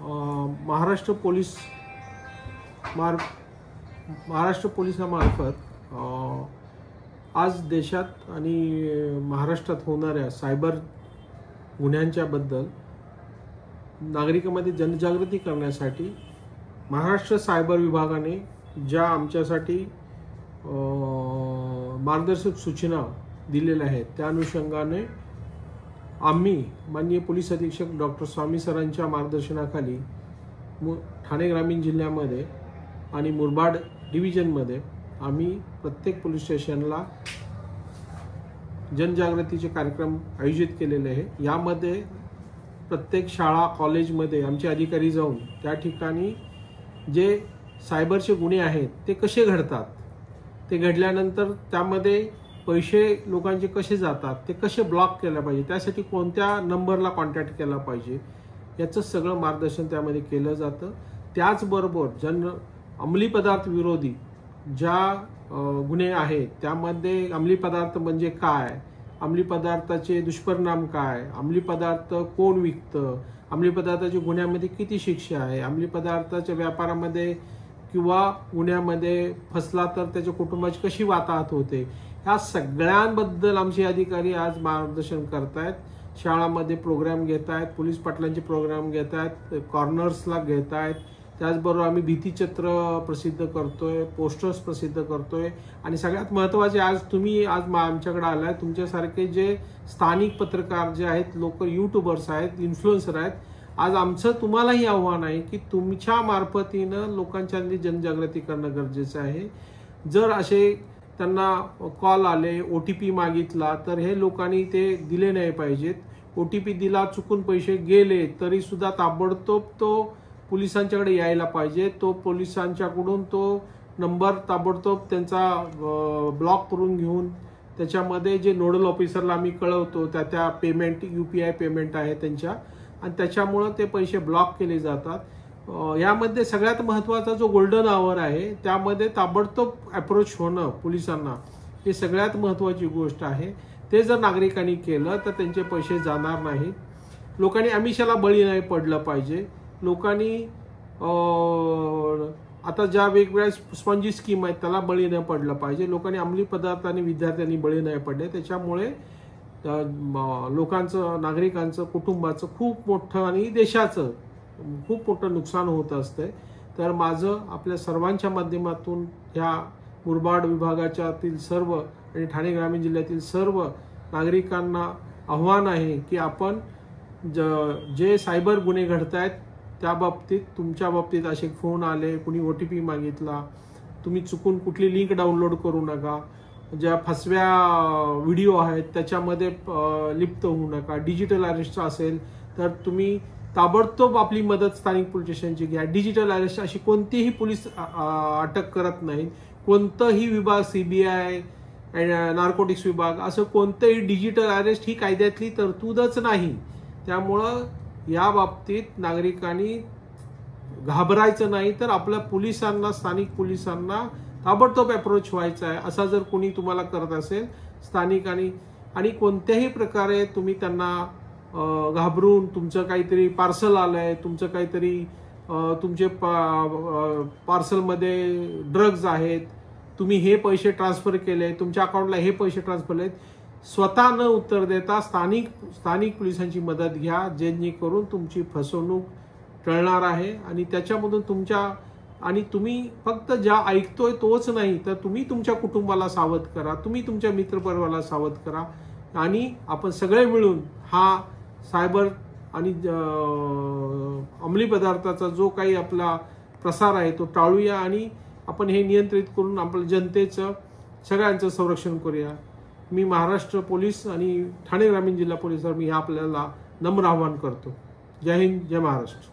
महाराष्ट्र पोलिसामार्फत आज देशात आणि महाराष्ट्रात होणाऱ्या सायबर गुन्ह्यांच्या बद्दल नागरिकांमध्ये जनजागृती करण्यासाठी महाराष्ट्र सायबर विभागाने ज्या आमच्यासाठी मार्गदर्शक सूचना दिलेल्या आहेत त्या अनुषंगाने आम्ही माननीय पोलीस अधीक्षक डॉक्टर स्वामी सरांच्या मार्गदर्शनाखाली ठाणे ग्रामीण जिल्ह्यामध्ये आणि मुरबाड डिव्हिजनमध्ये आम्ही प्रत्येक पोलीस स्टेशनला जनजागृतीचे कार्यक्रम आयोजित केलेले आहे। यामध्ये प्रत्येक शाळा कॉलेजमध्ये आमचे अधिकारी जाऊन त्या ठिकाणी जे सायबरचे गुन्हे आहेत ते कसे घडतात, ते घडल्यानंतर त्यामध्ये पैसे लोकांचे कसे जातात, ते कसे ब्लॉक केले पाहिजे, त्यासाठी कोणत्या नंबरला कॉन्टॅक्ट केला पाहिजे, याचं सगळं मार्गदर्शन त्यामध्ये केलं जातं। त्याचबरोबर अंमली पदार्थ विरोधी ज्या गुन्हे आहेत त्यामध्ये अंमली पदार्थ म्हणजे काय, अंमली पदार्थाचे दुष्परिणाम काय, अंमली पदार्थ कोण विकतं, अंमली पदार्थाच्या गुन्ह्यामध्ये किती शिक्षा आहे, अंमली पदार्थाच्या व्यापारामध्ये किंवा गुन्ह्यामध्ये फसला तर त्याच्या कुटुंबाची कशी वाताहत होते, ह्या सगळ्यांबद्दल आमचे अधिकारी आज मार्गदर्शन करतायत। शाळांमध्ये प्रोग्राम घेत आहेत, पोलीस पाटलांचे प्रोग्राम घेत आहेत, कॉर्नर्सला घेत आहेत। त्याचबरोबर आम्ही भीतीचित्र प्रसिद्ध करतोय, पोस्टर्स प्रसिद्ध करतोय आणि सगळ्यात महत्त्वाचे आज तुम्ही आमच्याकडे आलाय, तुमच्यासारखे जे स्थानिक पत्रकार जे आहेत, लोक यूट्यूबर्स आहेत, इन्फ्लुएन्सर आहेत, आज आमचं तुम्हालाही आव्हान आहे की तुमच्या मार्फतीनं लोकांच्या जनजागृती करणं गरजेचं आहे। जर असे त्यांना कॉल आले, OTP मागितला तर हे लोकांनी ते दिले नाही पाहिजेत। OTP दिला, चुकून पैसे गेले तरी सुद्धा ताबडतोब तो पोलिसांच्याकडे यायला पाहिजे। तो पोलिसांच्याकडून तो नंबर ताबडतोब त्यांचा ब्लॉक करून घेऊन त्याच्यामध्ये जे नोडल ऑफिसरला आम्ही कळवतो त्या पेमेंट UPI पेमेंट आहे त्यांच्या, आणि त्याच्यामुळं ते पैसे ब्लॉक केले जातात। यामध्ये सगळ्यात महत्त्वाचा जो गोल्डन आवर आहे त्यामध्ये ताबडतोब अप्रोच होणं पोलिसांना, हे सगळ्यात महत्त्वाची गोष्ट आहे। ते जर नागरिकांनी केलं तर त्यांचे पैसे जाणार नाहीत। लोकांनी आमिषाला बळी नाही पडलं पाहिजे। लोकांनी आता ज्या वेगवेगळ्या स्पॉन्जी स्कीम आहेत त्याला बळी नाही पडलं पाहिजे। लोकांनी अंमली पदार्थ आणि विद्यार्थ्यांनी बळी नाही पडले, त्याच्यामुळे लोकांचं, नागरिकांचं, कुटुंबाचं खूप मोठं आणि देशाचं खूप मोठं नुकसान होत असतंय। तर माझं आपल्या सर्वांच्या माध्यमातून ह्या मुरबाड विभागाच्यातील सर्व आणि ठाणे ग्रामीण जिल्ह्यातील सर्व नागरिकांना आव्हान आहे की आपण जे सायबर गुन्हे घडतायत त्या बाबतीत, तुमच्या बाबतीत असे फोन आले, कुणी OTP मागितला, तुम्ही चुकून कुठली लिंक डाउनलोड करू नका, ज्या फसव्या व्हिडिओ आहेत त्याच्यामध्ये लिप्त होऊ नका। डिजिटल अरेस्ट असेल तर तुम्ही ताबडतोब आपली मदत स्थानिक पोलीस स्टेशनची घ्या। डिजिटल अरेस्ट अशी कोणतीही पोलीस अटक करत नाहीत, कोणताही विभाग, CBI, नार्कोटिक्स विभाग, असं कोणतंही डिजिटल अरेस्ट ही कायद्यातली तरतूदच नाही। त्यामुळं या बाबतीत नागरिकांनी घाबरायचं नाही, तर आपल्या पोलिसांना, स्थानिक पोलिसांना ताबडतोब अप्रोच व्हायचा आहे। असा जर कोणी तुम्हाला करत असेल स्थानिक आणि कोणत्याही प्रकारे तुम्ही त्यांना घाबरून तुमचं काहीतरी पार्सल आलंय, तुमचं काहीतरी तुमचे पार्सलमध्ये ड्रग्ज आहेत, तुम्ही हे पैसे ट्रान्सफर केले, तुमच्या अकाउंटला हे पैसे ट्रान्सफर केलेत, स्वतः न उत्तर देता स्थानिक पोलिसांची मदत घ्या, जेणेकरून तुमची फसवणूक टळणार आहे। आणि त्याच्यामधून तुम्ही फक्त ज्या ऐकतोय तोच नाही, तर तुम्ही तुमच्या कुटुंबाला सावध करा, तुम्ही तुमच्या मित्रपरिवाराला सावध करा, आणि आपण सगळे मिळून हा सायबर आणि अंमली पदार्थाचा जो काही आपला प्रसार आहे तो टाळूया आणि आपण हे नियंत्रित करून आपल्या जनतेचं, सगळ्यांचं संरक्षण करूया। मी महाराष्ट्र पोलीस आणि ठाणे ग्रामीण जिल्हा पोलीस मी आपल्याला नम्र आवाहन करतो। जय हिंद, जय महाराष्ट्र।